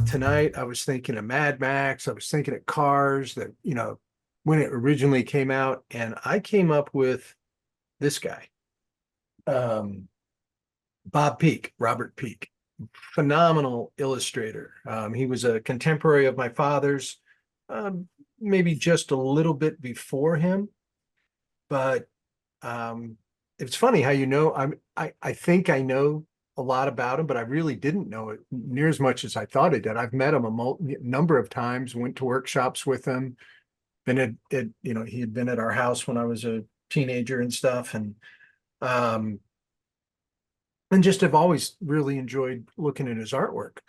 tonight, I was thinking of Mad Max. I was thinking of cars that, when it originally came out. And I came up with this guy, um, Bob Peak, Robert Peak, phenomenal illustrator. He was a contemporary of my father's, um, maybe just a little bit before him. But it's funny how I think I know a lot about him, but I really didn't know it near as much as I thought I did. I've met him number of times, went to workshops with him, been he had been at our house when I was a teenager and stuff, um, and just have always really enjoyed looking at his artwork.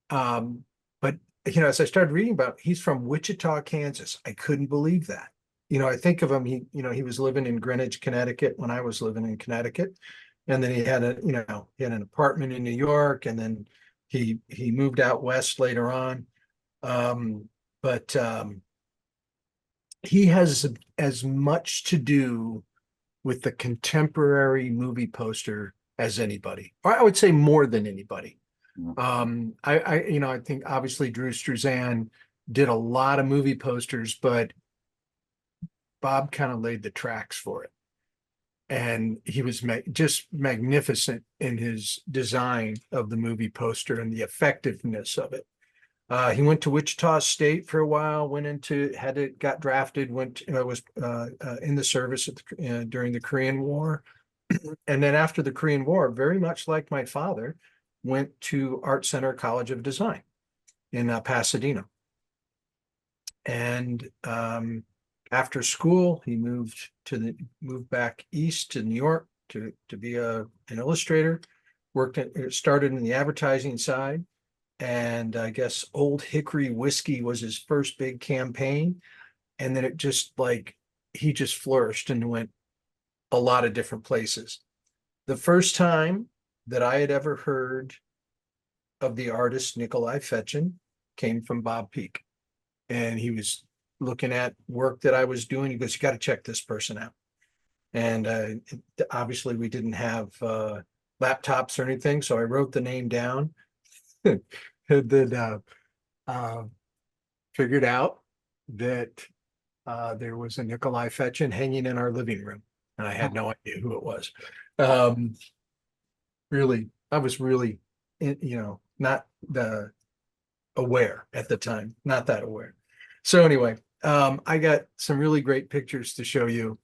But as I started reading about, he's from Wichita, Kansas. I couldn't believe that. I think of him, he was living in Greenwich, Connecticut when I was living in Connecticut. And then he had an apartment in New York, and then he moved out west later on. But he has as much to do with the contemporary movie poster as anybody, or I would say more than anybody. I think obviously Drew Struzan did a lot of movie posters, but Bob kind of laid the tracks for it. And he was just magnificent in his design of the movie poster and the effectiveness of it. He went to Wichita State for a while, got drafted, was in the service during the Korean War. And then after the Korean War, very much like my father, went to Art Center College of Design in Pasadena. And after school, he moved back east to New York to be an illustrator. Started in the advertising side, and I guess Old Hickory whiskey was his first big campaign. And then he just flourished and went a lot of different places. The first time that I had ever heard of the artist Nikolai Fechin came from Bob Peak, and he was looking at work that I was doing. He goes, "You got to check this person out." And obviously we didn't have laptops or anything, so I wrote the name down and then figured out that there was a Nikolai Fechin hanging in our living room, and I had no idea who it was. Really, I was really, not aware at the time, not that aware. So anyway, I got some really great pictures to show you.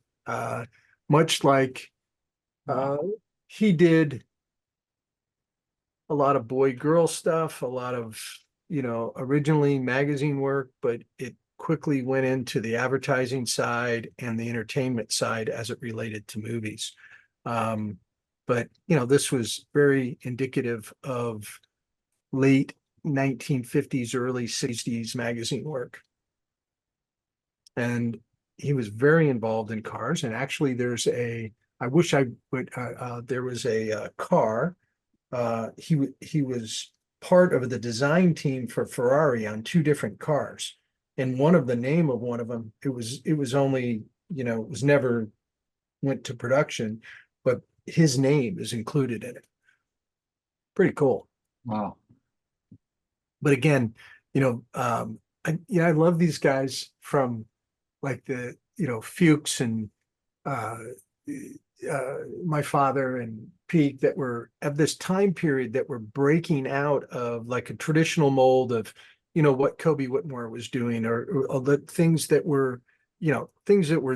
Much like he did a lot of boy-girl stuff, a lot of, originally magazine work, but it quickly went into the advertising side and the entertainment side as it related to movies. But this was very indicative of late 1950s, early 60s magazine work. And he was very involved in cars. And actually there was a car. He was part of the design team for Ferrari on two different cars. And the name of one of them, it was only, it was never went to production, but his name is included in it. Pretty cool. Wow. But again, I love these guys from like the, Fuchs and my father and Peak, that were of this time period that were breaking out of like a traditional mold of, what Kobe Whitmore was doing, or the things that were,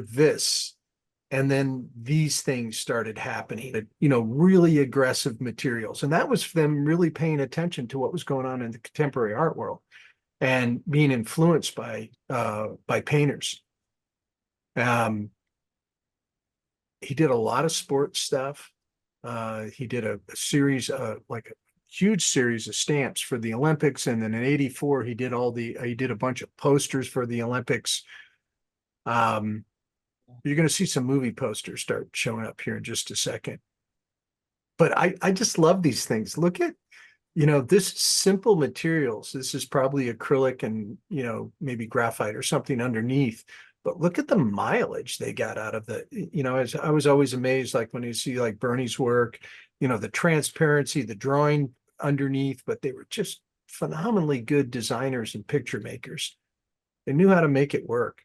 this. And then these things started happening, really aggressive materials. And that was them really paying attention to what was going on in the contemporary art world and being influenced by painters. He did a lot of sports stuff. He did a series, like a huge series of stamps for the Olympics. And then in '84, he did a bunch of posters for the Olympics. You're going to see some movie posters start showing up here in just a second. But I just love these things. Look at, this simple materials. This is probably acrylic and, maybe graphite or something underneath. But look at the mileage they got out of as I was always amazed, like when you see like Bernie's work, the transparency, the drawing underneath, but they were just phenomenally good designers and picture makers. They knew how to make it work.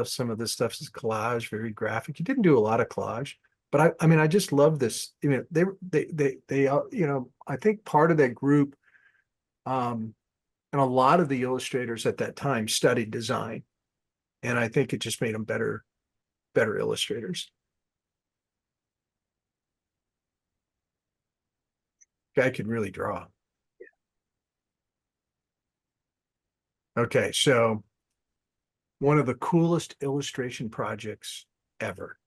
Some of this stuff is collage, very graphic. He didn't do a lot of collage, but I mean, I just love this. You know, you know, I think part of that group, and a lot of the illustrators at that time studied design, and I think it just made them better illustrators. Guy could really draw. Okay, so one of the coolest illustration projects ever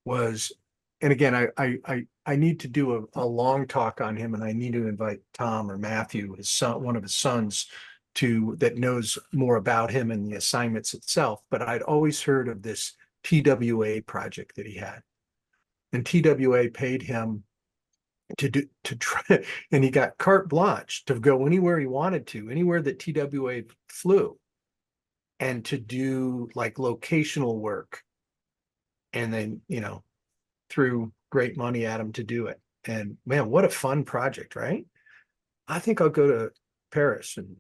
was, and again, I need to do a long talk on him, and I need to invite Tom or Matthew, his son, one of his sons, to that knows more about him and the assignments itself. But I'd always heard of this TWA project that he had, and TWA paid him to try, and he got carte blanche to go anywhere he wanted to, anywhere that TWA flew, and to do like locational work, and then, you know, threw great money at him to do it. And man, what a fun project, right? I think I'll go to Paris and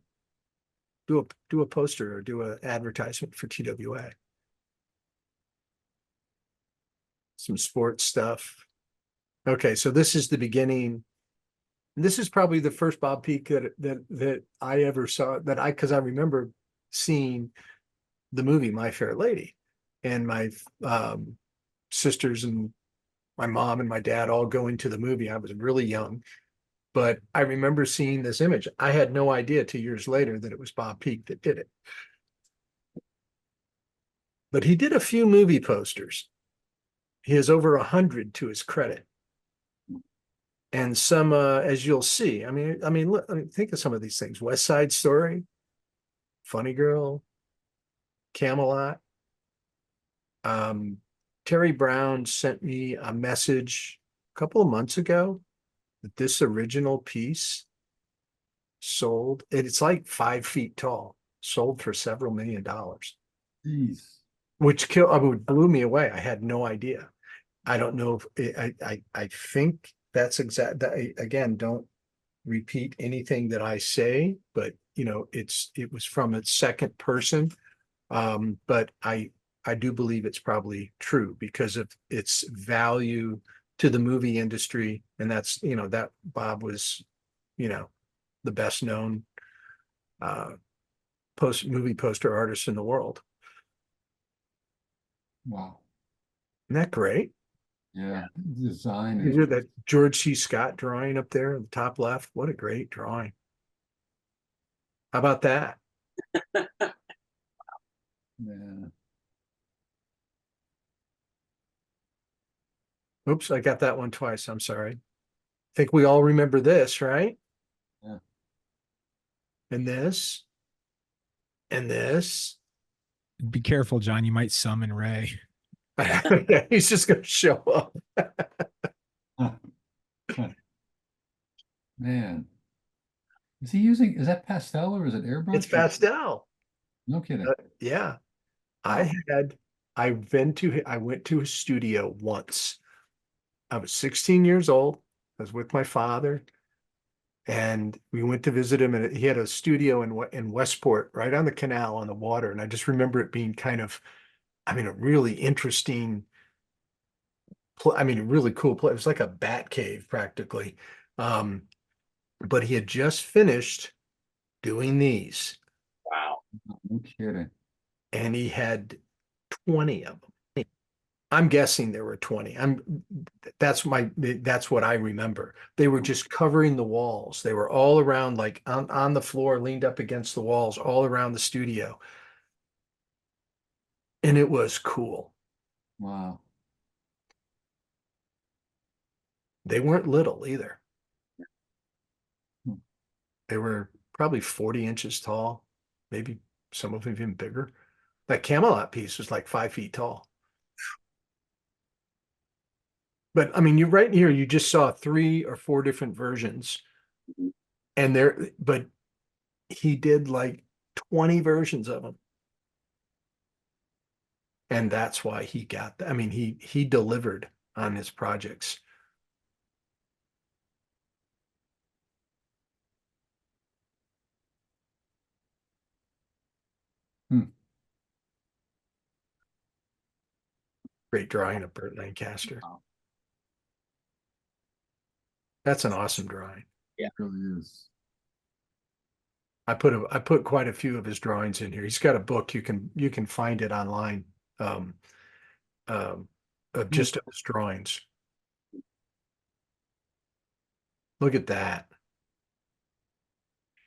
do a poster or do an advertisement for TWA. Some sports stuff. Okay, so this is the beginning. This is probably the first Bob Peak that I ever saw, because I remember seeing the movie My Fair Lady, and my sisters and my mom and my dad all going to the movie. I was really young, but I remember seeing this image. I had no idea 2 years later that it was Bob Peak that did it. But he did a few movie posters. He has over 100 to his credit. And some, as you'll see, look, think of some of these things: West Side Story, Funny Girl, Camelot. Terry Brown sent me a message a couple of months ago that this original piece sold, it's like 5 feet tall, sold for several $1,000,000. Jeez. Which blew me away. I had no idea. I don't know if I think that's exact. Again, don't repeat anything that I say, but you know, it was from a second person. But I do believe it's probably true because of its value to the movie industry. And that's, you know, that Bob was, you know, the best known movie poster artist in the world. Wow. Isn't that great? Yeah. Design You is hear that George C. Scott drawing up there in the top left? What a great drawing. How about that? yeah. Oops, I got that one twice. I'm sorry. I think we all remember this, right? Yeah. And this, and this. Be careful, John. You might summon Ray. Yeah, he's just going to show up. Man. Is that pastel or is it airbrush? It's pastel. No kidding. Yeah. Wow. I went to his studio once. I was 16 years old. I was with my father, and we went to visit him, and he had a studio in Westport, right on the canal on the water. And I just remember it being kind of, a really interesting, a really cool place. It was like a bat cave practically. But he had just finished doing these, Wow. No kidding. and he had 20 of them. I'm guessing there were 20. That's what I remember. They were just covering the walls. They were all around, like on the floor, leaned up against the walls, all around the studio. And it was cool. Wow. They weren't little either. Hmm. They were probably 40 inches tall, maybe some of them even bigger. That Camelot piece was like 5 feet tall. But you're right here, you just saw 3 or 4 different versions. But he did like 20 versions of them. And that's why he got, I mean, he delivered on his projects. Hmm. Great drawing of Burt Lancaster. Wow. That's an awesome drawing. It really is. I put quite a few of his drawings in here. He's got a book. You can find it online. Um, of just of his drawings. Look at that.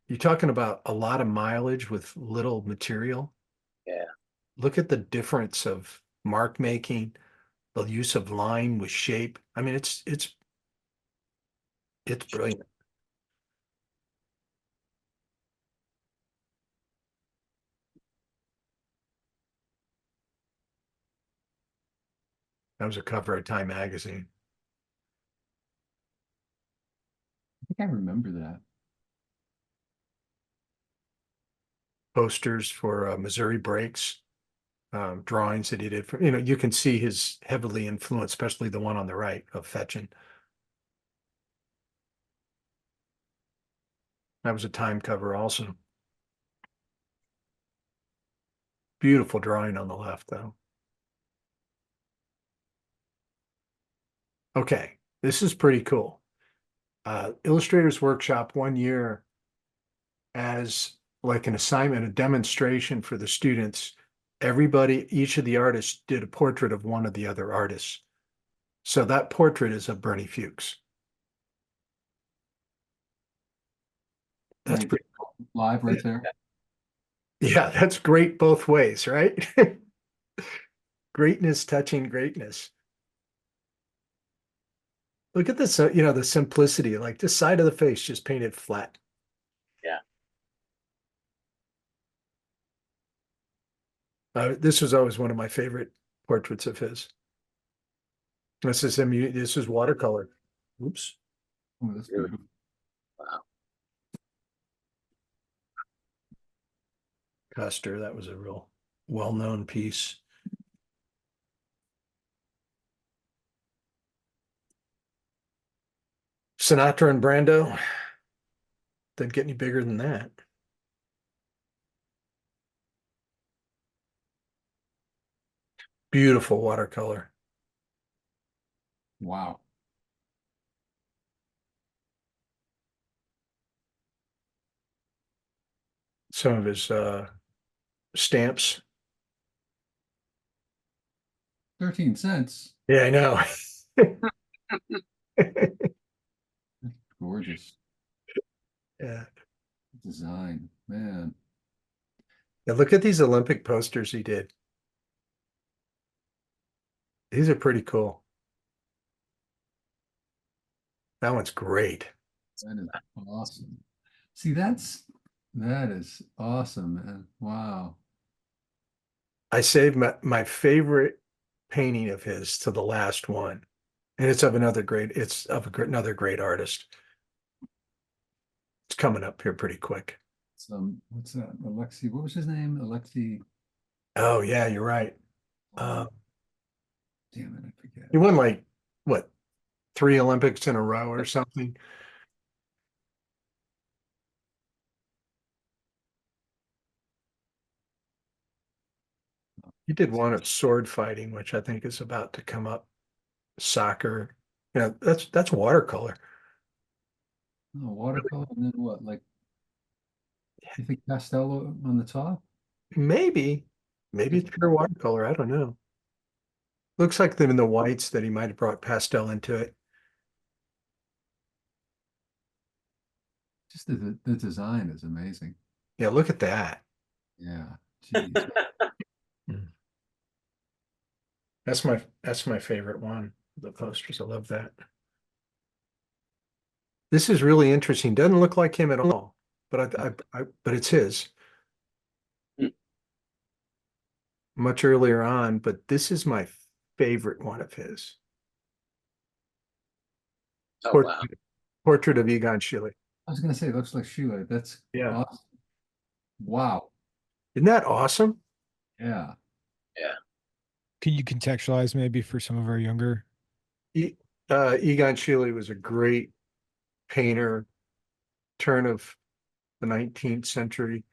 You're talking about a lot of mileage with little material. Yeah. Look at the difference of mark making, the use of line with shape. I mean, it's brilliant. That was a cover of Time magazine. I think I remember that. Posters for Missouri Breaks, drawings that he did for, you can see his heavily influenced, especially the one on the right of Fetchin. That was a Time cover also. Beautiful drawing on the left, though. Okay, this is pretty cool. Illustrators Workshop 1 year as like an assignment, a demonstration for the students. Everybody, each of the artists did a portrait of one of the other artists. So that portrait is of Bernie Fuchs. That's Right. pretty, Live right there. yeah, that's great both ways, right? Greatness touching greatness. Look at this, the simplicity, like this side of the face just painted flat. Yeah. This was always one of my favorite portraits of his. This is him. This is watercolor. Oops. Oh, that's Really? beautiful. Wow. Custer, that was a real well-known piece. Sinatra and Brando. Didn't get any bigger than that. Beautiful watercolor. Wow. Some of his stamps. 13 cents. Yeah, I know. Gorgeous Yeah. design, man. Yeah, look at these Olympic posters he did. These are pretty cool. That one's great. That is awesome. See, that is awesome, man. Wow. I saved my favorite painting of his to the last one. And it's of another great artist. It's coming up here pretty quick. What's that? Alexi, what was his name? Alexi. Oh yeah, you're right. Damn it, I forget. He won like what, 3 Olympics in a row or something. He did one of sword fighting, which I think is about to come up. Soccer. Yeah, that's watercolor. Oh, watercolor, and then what? Like, you think pastel on the top? Maybe it's pure watercolor. I don't know. Looks like them in the whites that he might have brought pastel into it. Just the design is amazing. Yeah, look at that. Yeah. Jeez. That's my favorite one. The posters. I love that. This is really interesting. Doesn't look like him at all, but but it's his. Hmm. Much earlier on, but this is my favorite one of his. Oh, wow. Portrait of Egon Schiele. I was gonna say it looks like Sheila. That's Yeah. awesome. Wow. Isn't that awesome? Yeah. Yeah. Can you contextualize maybe for some of our younger? Egon Schiele was a great painter, turn of the 19th century.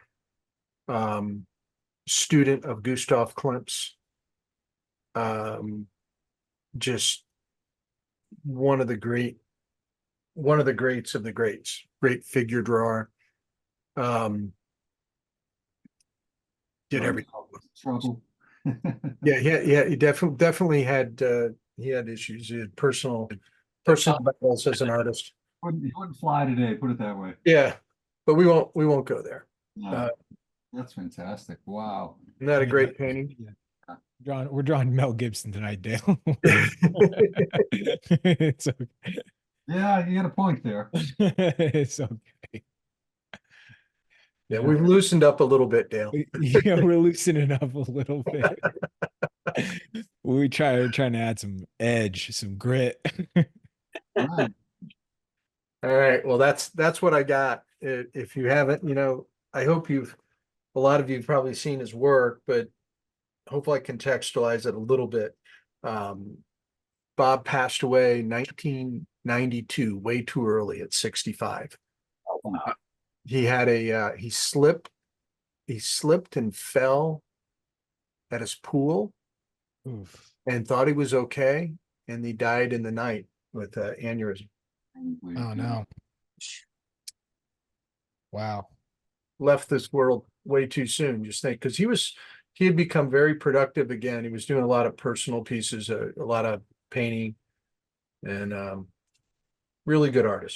Student of Gustav Klimt's. Just one of the greats of the greats, great figure drawer. Did everything. Trouble. Yeah, he definitely had he had issues. He had personal battles as an artist. He wouldn't fly today, put it that way. Yeah, but we won't go there. No, that's fantastic. Wow. Isn't that a great painting? We're drawing Mel Gibson tonight, Dale. It's okay. Yeah, you got a point there. It's okay. Yeah, we've loosened up a little bit, Dale. Yeah, we're loosening up a little bit. We're trying to add some edge, some grit. Right. All right, well, that's what I got. If you haven't, I hope a lot of you've probably seen his work, but hopefully I contextualize it a little bit. Bob passed away 1992, way too early at 65. He had he slipped and fell at his pool Oof. and thought he was okay, and he died in the night with aneurysm. Oh no. Wow. Left this world way too soon. Just think, because he had become very productive again. He was doing a lot of personal pieces, a lot of painting, and really good artist.